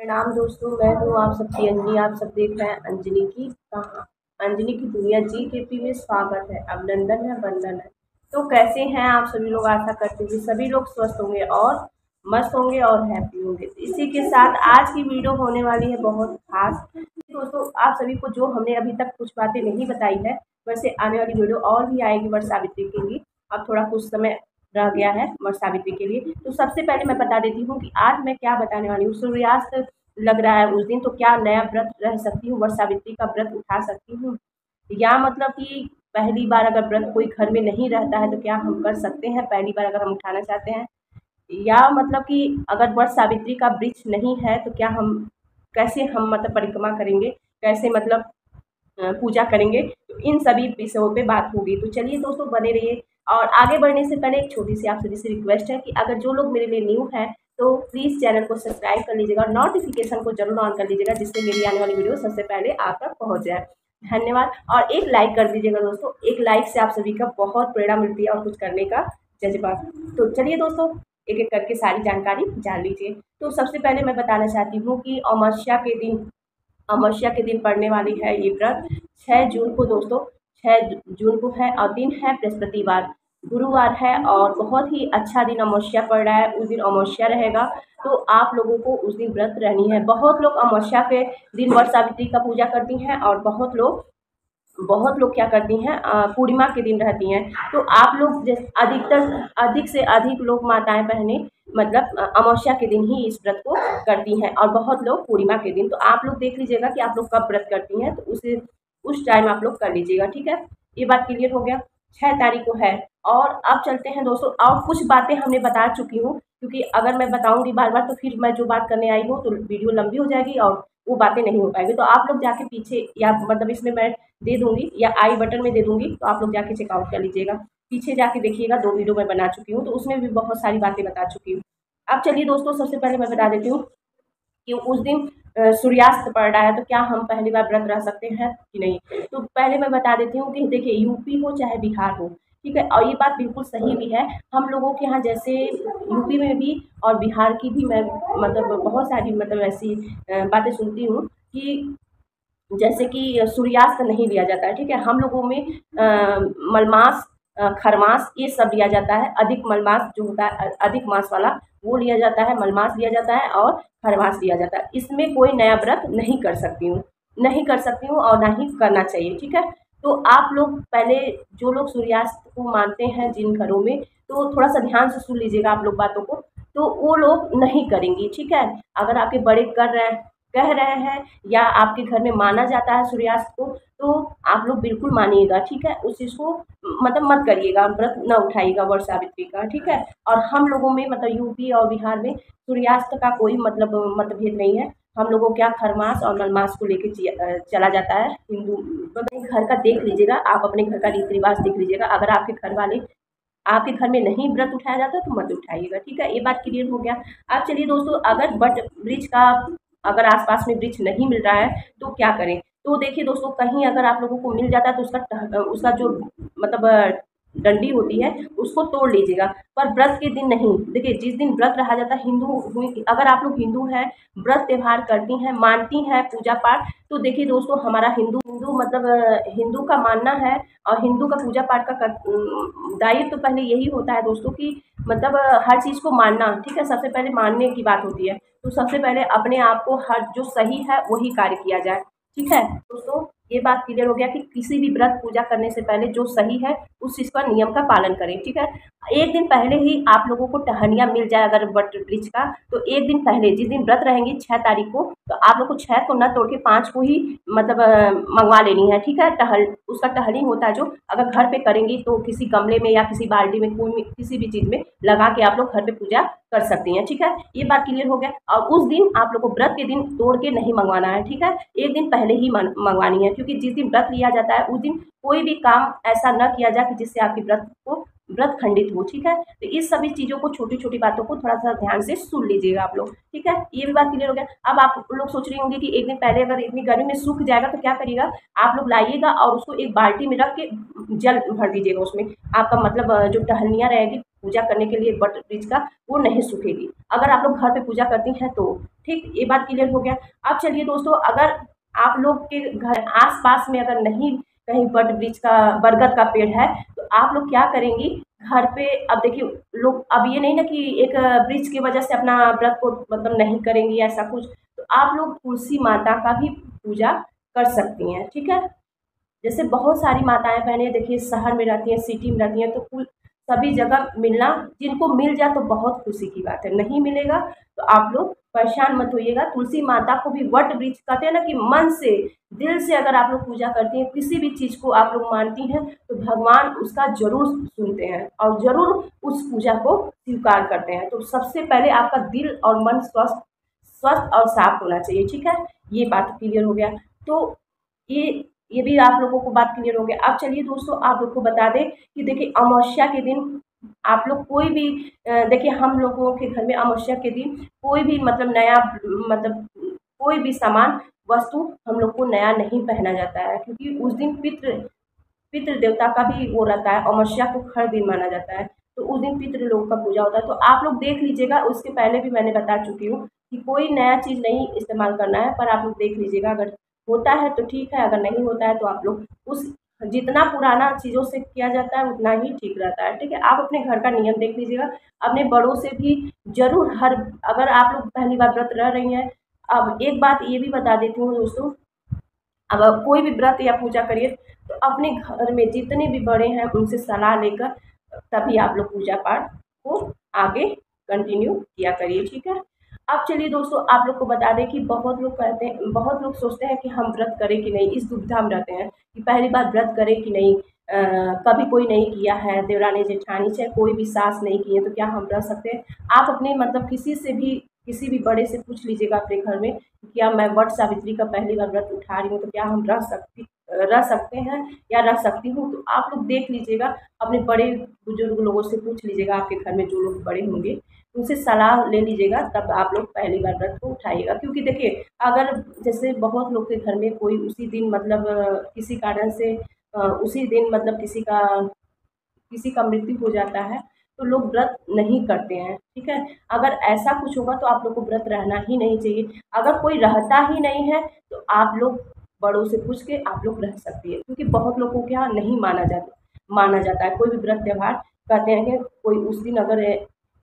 प्रणाम दोस्तों, मैं हूँ आप सबकी अंजलि। आप सब देख रहे हैं अंजलि की कहाँ अंजलि की दुनिया। जी के पी में स्वागत है, अभिनंदन है, वंदन है। तो कैसे हैं आप सभी लोग? आशा करते हैं कि सभी लोग स्वस्थ होंगे और मस्त होंगे और हैप्पी होंगे। तो इसी के साथ आज की वीडियो होने वाली है बहुत खास। दोस्तों, आप सभी को जो हमने अभी तक कुछ बातें नहीं बताई है, वैसे आने वाली वीडियो और भी आएगी वट सावित्री के लिए। अब थोड़ा कुछ समय रह गया है वट सावित्री के लिए। तो सबसे पहले मैं बता देती हूँ कि आज मैं क्या बताने वाली हूँ। सूर्यास्त लग रहा है उस दिन, तो क्या नया व्रत रह सकती हूँ, वट सावित्री का व्रत उठा सकती हूँ, या मतलब कि पहली बार अगर व्रत कोई घर में नहीं रहता है तो क्या हम कर सकते हैं पहली बार अगर हम उठाना चाहते हैं, या मतलब कि अगर वट सावित्री का वृक्ष नहीं है तो क्या हम कैसे हम मतलब परिक्रमा करेंगे, कैसे मतलब पूजा करेंगे। तो इन सभी विषयों पे बात होगी। तो चलिए दोस्तों, बने रहिए। और आगे बढ़ने से पहले एक छोटी सी आप सभी से रिक्वेस्ट है कि अगर जो लोग मेरे लिए न्यू है तो प्लीज़ चैनल को सब्सक्राइब कर लीजिएगा और नोटिफिकेशन को जरूर ऑन कर लीजिएगा, जिससे मेरी आने वाली वीडियो सबसे पहले आप तक पहुँच जाए। धन्यवाद। और एक लाइक कर दीजिएगा दोस्तों, एक लाइक से आप सभी का बहुत प्रेरणा मिलती है और कुछ करने का जज्बा। तो चलिए दोस्तों, एक एक करके सारी जानकारी जान लीजिए। तो सबसे पहले मैं बताना चाहती हूँ कि अमावस्या के दिन पड़ने वाली है ये व्रत 6 जून को दोस्तों। 6 जून को है और दिन है बृहस्पतिवार, गुरुवार है और बहुत ही अच्छा दिन अमावस्या पड़ रहा है। उस दिन अमावस्या रहेगा, तो आप लोगों को उस दिन व्रत रहनी है। बहुत लोग अमावस्या के दिन वट सावित्री का पूजा करती हैं और बहुत लोग क्या करती हैं, पूर्णिमा के दिन रहती हैं। तो आप लोग जैसे अधिक से अधिक लोग माताएं बहनें मतलब अमावस्या के दिन ही इस व्रत को करती हैं और बहुत लोग पूर्णिमा के दिन। तो आप लोग देख लीजिएगा कि आप लोग कब व्रत करती हैं, तो उस टाइम आप लोग कर लीजिएगा, ठीक है। ये बात क्लियर हो गया। 6 तारीख को है। और अब चलते हैं दोस्तों, और कुछ बातें हमने बता चुकी हूँ, क्योंकि अगर मैं बताऊंगी बार बार तो फिर मैं जो बात करने आई हूँ तो वीडियो लंबी हो जाएगी और वो बातें नहीं हो पाएगी। तो आप लोग जाके पीछे, या मतलब इसमें मैं दे दूंगी या आई बटन में दे दूंगी, तो आप लोग जाके चेकआउट कर लीजिएगा। पीछे जाके देखिएगा, 2 वीडियो मैं बना चुकी हूँ, तो उसमें भी बहुत सारी बातें बता चुकी हूँ। अब चलिए दोस्तों, सबसे पहले मैं बता देती हूँ कि उस दिन सूर्यास्त पड़ रहा है, तो क्या हम पहली बार व्रत रह सकते हैं कि नहीं। तो पहले मैं बता देती हूँ कि देखिए, यूपी हो चाहे बिहार हो, ठीक है, और ये बात बिल्कुल सही भी है। हम लोगों के यहाँ जैसे यूपी में भी और बिहार की भी मैं मतलब बहुत सारी मतलब ऐसी बातें सुनती हूँ कि जैसे कि सूर्यास्त नहीं लिया जाता है, ठीक है। हम लोगों में मलमास, खरमास ये सब लिया जाता है। अधिक मलमास जो होता है, अधिक मास वाला, वो लिया जाता है, मलमास लिया जाता है और खरमास लिया जाता है। इसमें कोई नया व्रत नहीं कर सकती हूँ और ना ही करना चाहिए, ठीक है। तो आप लोग पहले, जो लोग सूर्यास्त को मानते हैं जिन घरों में, तो थोड़ा सा ध्यान से सुन लीजिएगा आप लोग बातों को। तो वो लोग नहीं करेंगी, ठीक है। अगर आपके बड़े कह रहे हैं या आपके घर में माना जाता है सूर्यास्त को, तो आप लोग बिल्कुल मानिएगा, ठीक है। उस चीज़ को मतलब मत करिएगा, व्रत न उठाइएगा वट सावित्री का, ठीक है। और हम लोगों में मतलब यूपी और बिहार में सूर्यास्त का कोई मतलब मतभेद नहीं है। हम लोगों क्या खरमास और मलमास को लेके चला जाता है। हिंदू अपने घर का देख लीजिएगा, आप अपने घर का रीति रिवाज देख लीजिएगा। अगर आपके घर में नहीं व्रत उठाया जाता तो मत उठाइएगा, ठीक है। ये बात क्लियर हो गया। अब चलिए दोस्तों, अगर वट वृक्ष का अगर आसपास में वृक्ष नहीं मिल रहा है तो क्या करें। तो देखिए दोस्तों, कहीं अगर आप लोगों को मिल जाता है तो उसका जो मतलब डंडी होती है उसको तोड़ लीजिएगा, पर व्रत के दिन नहीं। देखिए, जिस दिन व्रत रहा जाता है, अगर आप लोग हिंदू हैं, व्रत त्यौहार करती हैं, मानती हैं पूजा पाठ, तो देखिए दोस्तों, हमारा हिंदू हिंदू मतलब हिंदू का मानना है और हिंदू का पूजा पाठ का दायित्व तो पहले यही होता है दोस्तों कि मतलब हर चीज़ को मानना, ठीक है। सबसे पहले मानने की बात होती है, तो सबसे पहले अपने आप को हर जो सही है वही कार्य किया जाए, ठीक है दोस्तों। ये बात क्लियर हो गया कि किसी भी व्रत पूजा करने से पहले जो सही है उस चीज़ का नियम का पालन करें, ठीक है। एक दिन पहले ही आप लोगों को टहनिया मिल जाए अगर वट वृक्ष का, तो एक दिन पहले जिस दिन व्रत रहेंगी 6 तारीख को, तो आप लोग को 6 को न तोड़ के 5 को ही मतलब मंगवा लेनी है, ठीक है। उसका टहनी होता है जो, अगर घर पे करेंगी तो किसी गमले में या किसी बाल्टी में, कोई किसी भी चीज़ में लगा के आप लोग घर पे पूजा कर सकती हैं, ठीक है। ये बात क्लियर हो गया। और उस दिन आप लोग को व्रत के दिन तोड़ के नहीं मंगवाना है, ठीक है। एक दिन पहले ही मंगवानी है, क्योंकि जिस दिन व्रत लिया जाता है उस दिन कोई भी काम ऐसा न किया जाए कि जिससे आपकी व्रत खंडित हो, ठीक है। तो इस सभी चीज़ों को, छोटी छोटी बातों को थोड़ा सा ध्यान से सुन लीजिएगा आप लोग, ठीक है। ये भी बात क्लियर हो गया। अब आप लोग सोच रही होंगे कि एक दिन पहले अगर इतनी गर्मी में सूख जाएगा तो क्या करिएगा। आप लोग लाइएगा और उसको एक बाल्टी में रख के जल भर दीजिएगा उसमें। आपका मतलब जो टहनियाँ रहेगी पूजा करने के लिए वट वृक्ष का, वो नहीं सूखेगी। अगर आप लोग घर पे पूजा करती हैं तो ठीक, ये बात क्लियर हो गया। अब चलिए दोस्तों, अगर आप लोग के घर आस-पास में अगर नहीं कहीं बरगद का पेड़ है, तो आप लोग क्या करेंगी, घर पे अब देखिए लोग अब ये नहीं ना कि एक वृक्ष की वजह से अपना व्रत को मतलब नहीं करेंगी ऐसा कुछ, तो आप लोग तुलसी माता का भी पूजा कर सकती हैं, ठीक है। जैसे बहुत सारी माताएं बहनें देखिए शहर में रहती हैं, सिटी में रहती हैं, तो कुल सभी जगह मिलना, जिनको मिल जाए तो बहुत खुशी की बात है, नहीं मिलेगा तो आप लोग परेशान मत होइएगा। तुलसी माता को भी वट वृक्ष कहते हैं ना, कि मन से दिल से अगर आप लोग पूजा करती हैं, किसी भी चीज़ को आप लोग मानती हैं, तो भगवान उसका जरूर सुनते हैं और जरूर उस पूजा को स्वीकार करते हैं। तो सबसे पहले आपका दिल और मन स्वस्थ स्वस्थ और साफ होना चाहिए, ठीक है। ये बात क्लियर हो गया। तो ये ये भी आप लोगों को बात क्लियर हो गया। अब चलिए दोस्तों, आप लोग को बता दें कि देखिए अमावस्या के दिन आप लोग कोई भी देखिए हम लोगों के घर में अमावस्या के दिन कोई भी मतलब नया मतलब कोई भी सामान वस्तु हम लोग को नया नहीं पहना जाता है, क्योंकि उस दिन पितृ देवता का भी वो रहता है, अमावस्या को हर दिन माना जाता है, तो उस दिन पितृ लोगों का पूजा होता है। तो आप लोग देख लीजिएगा, उसके पहले भी मैंने बता चुकी हूँ कि कोई नया चीज़ नहीं इस्तेमाल करना है, पर आप लोग देख लीजिएगा, अगर होता है तो ठीक है, अगर नहीं होता है तो आप लोग उस जितना पुराना चीज़ों से किया जाता है उतना ही ठीक रहता है, ठीक है। आप अपने घर का नियम देख लीजिएगा, अपने बड़ों से भी ज़रूर हर अगर आप लोग पहली बार व्रत रह रही हैं। अब एक बात ये भी बता देती हूँ दोस्तों, अब आप कोई भी व्रत या पूजा करिए तो अपने घर में जितने भी बड़े हैं उनसे सलाह लेकर तभी आप लोग पूजा पाठ को आगे कंटिन्यू किया करिए, ठीक है। अब चलिए दोस्तों, आप लोग को बता दें कि बहुत लोग सोचते हैं कि हम व्रत करें कि नहीं, इस दुविधा में रहते हैं कि पहली बार व्रत करें कि नहीं, कभी कोई नहीं किया है, देवरानी जेठानी चाहे कोई भी सास नहीं की है, तो क्या हम रह सकते हैं। आप अपने मतलब किसी भी बड़े से पूछ लीजिएगा अपने घर में, क्या मैं वट सावित्री का पहली बार व्रत उठा रही हूँ, तो क्या हम रह सकते हैं या रह सकती हूँ। तो आप लोग देख लीजिएगा, अपने बड़े बुजुर्ग लोगों से पूछ लीजिएगा, आपके घर में जो लोग बड़े होंगे उनसे सलाह ले लीजिएगा, तब आप लोग पहली बार व्रत को उठाइएगा। क्योंकि देखिए अगर जैसे बहुत लोग के घर में कोई उसी दिन मतलब किसी कारण से उसी दिन मतलब किसी का मृत्यु हो जाता है, तो लोग व्रत नहीं करते हैं, ठीक है। अगर ऐसा कुछ होगा तो आप लोग को व्रत रहना ही नहीं चाहिए। अगर कोई रहता ही नहीं है तो आप लोग बड़ों से पूछ के आप लोग रह सकती है, क्योंकि बहुत लोगों के यहाँ नहीं माना जाता है कोई भी व्रत त्यौहार। कहते हैं कि कोई उस दिन अगर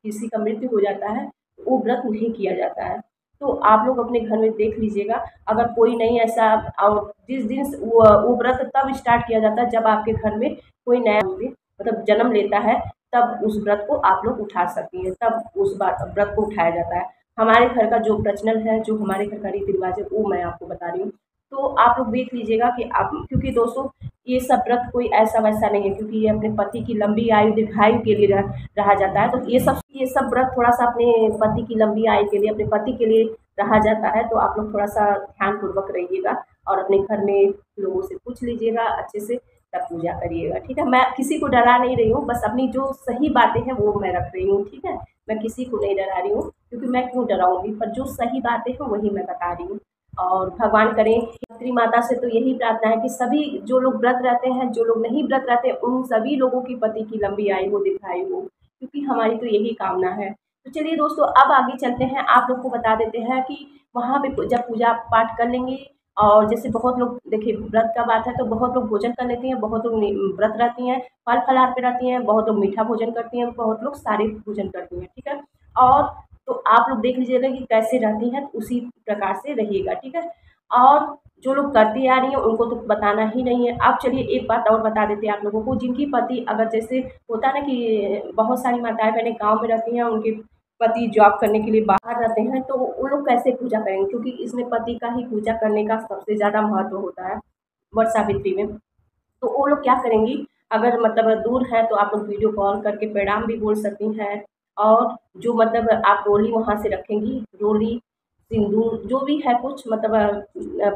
किसी का मृत्यु हो जाता है तो वो व्रत नहीं किया जाता है। तो आप लोग अपने घर में देख लीजिएगा, अगर कोई नहीं ऐसा, और जिस दिन वो व्रत तब स्टार्ट किया जाता है जब आपके घर में कोई नया मतलब जन्म लेता है, तब उस व्रत को आप लोग उठा सकती हैं, तब उस व्रत को उठाया जाता है। हमारे घर का जो प्रचलन है, जो हमारे घर का रीति रिवाज है, वो मैं आपको बता रही हूँ। तो आप लोग देख लीजिएगा कि आप, क्योंकि दोस्तों ये सब व्रत कोई ऐसा वैसा नहीं है, क्योंकि ये अपने पति की लंबी आयु दीर्घायु के लिए रहा जाता है। तो ये सब व्रत थोड़ा सा अपने पति की लंबी आयु के लिए, अपने पति के लिए रहा जाता है। तो आप लोग थोड़ा सा ध्यानपूर्वक रहिएगा और अपने घर में लोगों से पूछ लीजिएगा अच्छे से, तब पूजा करिएगा, ठीक है। मैं किसी को डरा नहीं रही हूँ, बस अपनी जो सही बातें हैं वो मैं रख रही हूँ, ठीक है। मैं किसी को नहीं डरा रही हूँ, क्योंकि मैं क्यों डराऊंगी, पर जो सही बातें हैं वही मैं बता रही हूँ। और भगवान करें, धरित्री माता से तो यही प्रार्थना है कि सभी जो लोग व्रत रहते हैं, जो लोग नहीं व्रत रहते, उन सभी लोगों की पति की लंबी आयु हो, दीर्घायु हो, क्योंकि हमारी तो यही कामना है। तो चलिए दोस्तों, अब आगे चलते हैं, आप लोग को बता देते हैं कि वहाँ पे जब पूजा पाठ कर लेंगे, और जैसे बहुत लोग देखिए व्रत का बात है तो बहुत लोग भोजन कर लेती हैं, बहुत लोग व्रत रहती हैं, फल फलाहार पे रहती हैं, बहुत लोग मीठा भोजन करती हैं, बहुत लोग सारे भोजन करती हैं, ठीक है। और तो आप लोग देख लीजिएगा कि कैसे रहती हैं, तो उसी प्रकार से रहिएगा, ठीक है। और जो लोग करती आ रही हैं उनको तो बताना ही नहीं है। अब चलिए एक बात और बता देते हैं आप लोगों को, जिनकी पति अगर जैसे होता है ना कि बहुत सारी माताएं बहनें गाँव में रहती हैं, उनके पति जॉब करने के लिए बाहर रहते हैं, तो उन लोग कैसे पूजा करेंगे, क्योंकि इसमें पति का ही पूजा करने का सबसे ज़्यादा महत्व होता है वट सावित्री में। तो वो लोग क्या करेंगी, अगर मतलब दूर है तो आप लोग वीडियो कॉल करके प्रणाम भी बोल सकती हैं। और जो मतलब आप रोली वहाँ से रखेंगी, रोली सिंदूर जो भी है कुछ मतलब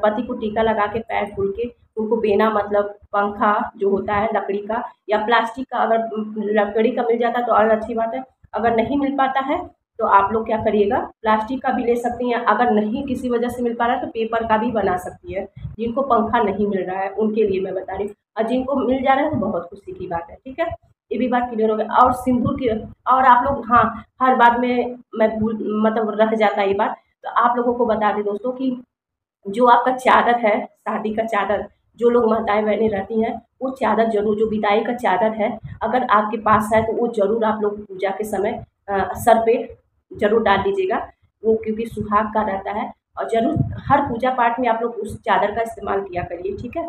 पति को टीका लगा के पैर धुल के उनको बेना, मतलब पंखा जो होता है लकड़ी का या प्लास्टिक का, अगर लकड़ी का मिल जाता है तो और अच्छी बात है। अगर नहीं मिल पाता है तो आप लोग क्या करिएगा, प्लास्टिक का भी ले सकती हैं, अगर नहीं किसी वजह से मिल पा रहा है तो पेपर का भी बना सकती है। जिनको पंखा नहीं मिल रहा है उनके लिए मैं बता रही हूँ, और जिनको मिल जा रहा है तो बहुत खुशी की बात है, ठीक है। ये भी बात क्लियर हो गई। और सिंदूर की, और आप लोग, हाँ, हर बात में मैं मतलब रह जाता है ये बात, तो आप लोगों को बता दें दोस्तों कि जो आपका चादर है, शादी का चादर, जो लोग माताएँ बहनें रहती हैं, वो चादर ज़रूर, जो विदाई का चादर है, अगर आपके पास है तो वो ज़रूर आप लोग पूजा के समय सर पे ज़रूर डाल लीजिएगा। वो क्योंकि सुहाग का रहता है और ज़रूर हर पूजा पाठ में आप लोग उस चादर का इस्तेमाल किया करिए, ठीक है?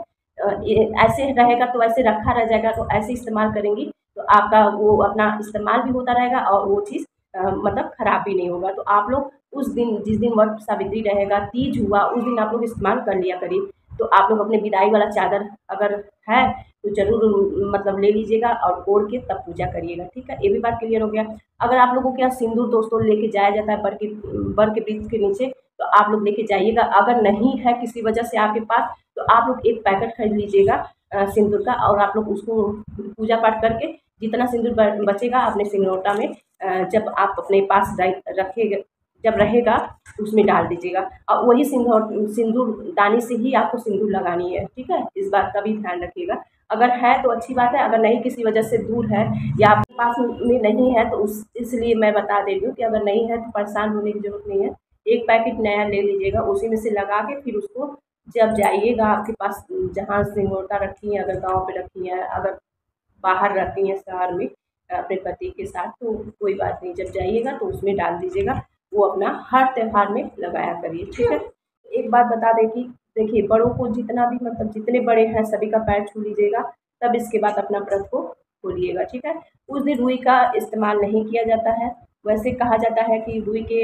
ये ऐसे रहेगा तो ऐसे रखा रह जाएगा, तो ऐसे इस्तेमाल करेंगी तो आपका वो अपना इस्तेमाल भी होता रहेगा और वो चीज़ मतलब खराब भी नहीं होगा। तो आप लोग उस दिन, जिस दिन वट सावित्री रहेगा, तीज हुआ, उस दिन आप लोग इस्तेमाल कर लिया करिए। तो आप लोग अपने विदाई वाला चादर अगर है तो ज़रूर मतलब ले लीजिएगा और ओढ़ के तब पूजा करिएगा, ठीक है? ये भी बात क्लियर हो गया। अगर आप लोगों के यहाँ सिंदूर दोस्तों लेके जाया जाता है बर के वृक्ष के नीचे, तो आप लोग लेके जाइएगा। अगर नहीं है किसी वजह से आपके पास, तो आप लोग एक पैकेट खरीद लीजिएगा सिंदूर का, और आप लोग उसको पूजा पाठ करके जितना सिंदूर बचेगा अपने सिंगरोटा में जब आप अपने पास रखेगा, जब रहेगा तो उसमें डाल दीजिएगा और वही सिंदूर दानी से ही आपको सिंदूर लगानी है, ठीक है? इस बात का भी ध्यान रखिएगा। अगर है तो अच्छी बात है, अगर नहीं किसी वजह से दूर है या आपके पास में नहीं है तो उस इसलिए मैं बता दे रही हूँ कि अगर नहीं है तो परेशान होने की ज़रूरत नहीं है। एक पैकेट नया ले लीजिएगा, उसी में से लगा के फिर उसको जब जाइएगा आपके पास जहाँ सिंगोटा रखी हैं, अगर गाँव पे रखी हैं, अगर बाहर रहती हैं शहर में अपने पति के साथ, तो कोई बात नहीं, जब जाइएगा तो उसमें डाल दीजिएगा। वो अपना हर त्योहार में लगाया करिए, ठीक है? एक बात बता दें कि देखिए, बड़ों को जितना भी मतलब जितने बड़े हैं सभी का पैर छू लीजिएगा, तब इसके बाद अपना व्रत को खोलिएगा, ठीक है? उस दिन रुई का इस्तेमाल नहीं किया जाता है। वैसे कहा जाता है कि रुई के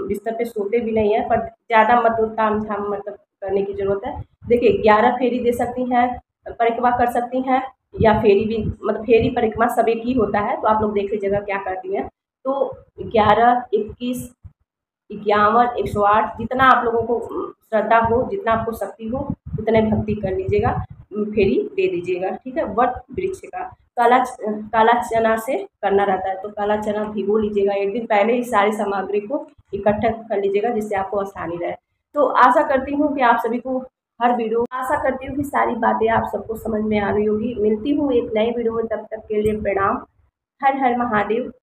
बिस्तर पे सोते भी नहीं हैं, पर ज़्यादा मतलब ताम-झाम मतलब करने की ज़रूरत है। देखिए, 11 फेरी दे सकती हैं, परिक्रमा कर सकती हैं, या फेरी भी मतलब फेरी परिक्रमा सब एक ही होता है, तो आप लोग देख लीजिएगा क्या करती हैं। तो 11, 21, 51, 108 जितना आप लोगों को श्रद्धा हो, जितना आपको शक्ति हो, उतने भक्ति कर लीजिएगा, फेरी दे दीजिएगा, ठीक है? वट वृक्ष का काला चना से करना रहता है, तो काला चना भिगो लीजिएगा, एक दिन पहले ही सारी सामग्री को इकट्ठा कर लीजिएगा जिससे आपको आसानी रहे। तो आशा करती हूँ कि आप सभी को हर वीडियो आशा करती हूँ कि सारी बातें आप सबको समझ में आ गई होगी। मिलती हूँ एक नई वीडियो में, तब तक के लिए प्रणाम। हर हर महादेव।